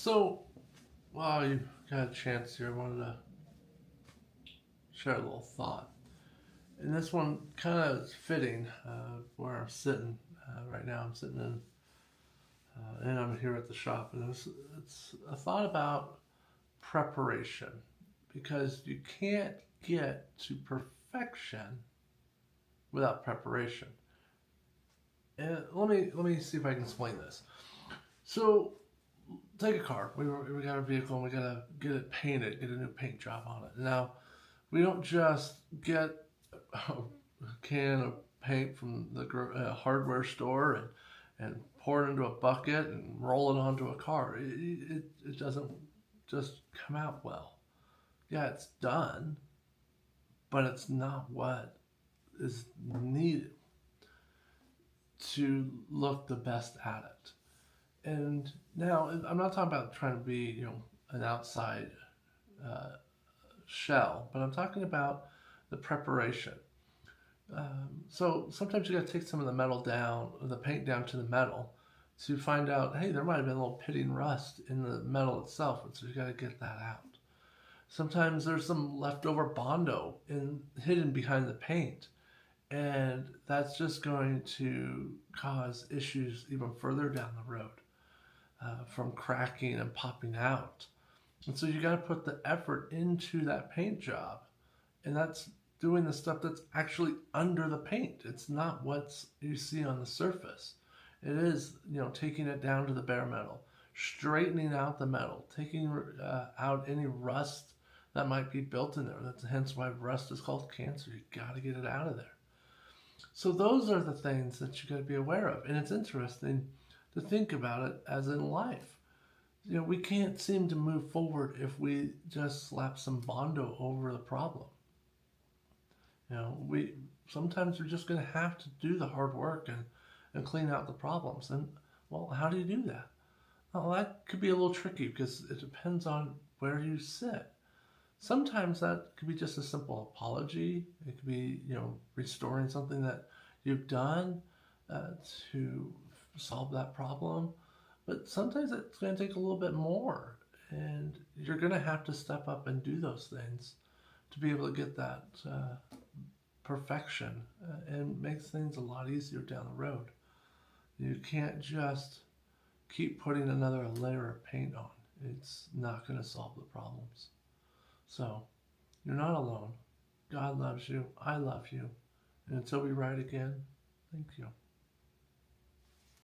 So, while you got a chance here, I wanted to share a little thought. And this one kind of is fitting where I'm sitting right now. I'm sitting in, and I'm here at the shop. And it's a thought about preparation because you can't get to perfection without preparation. And let me see if I can explain this. So, take a car. We got a vehicle and we gotta get it painted, get a new paint job on it. Now, we don't just get a can of paint from the hardware store and pour it into a bucket and roll it onto a car. It doesn't just come out well. Yeah, it's done, but it's not what is needed to look the best at it. And now I'm not talking about trying to be, an outside uh, shell, but I'm talking about the preparation. So sometimes you got to take some of the metal down, or the paint down to the metal to find out, hey, there might have been a little pitting rust in the metal itself, and so you got to get that out. Sometimes there's some leftover bondo hidden behind the paint, and that's just going to cause issues even further down the road from cracking and popping out. And so you got to put the effort into that paint job, and that's doing the stuff that's actually under the paint. It's not what you see on the surface. It is, taking it down to the bare metal, straightening out the metal, taking out any rust that might be built in there. That's hence why rust is called cancer. You got to get it out of there. So those are the things that you got to be aware of, and it's interesting to think about it as in life. We can't seem to move forward if we just slap some bondo over the problem. We sometimes we're just going to have to do the hard work and clean out the problems. And well, how do you do that? Well, that could be a little tricky because it depends on where you sit. Sometimes that could be just a simple apology. It could be, restoring something that you've done to solve that problem. But sometimes it's going to take a little bit more. And you're going to have to step up and do those things to be able to get that perfection and makes things a lot easier down the road. You can't just keep putting another layer of paint on. It's not going to solve the problems. So, you're not alone. God loves you. I love you. And until we ride again, thank you.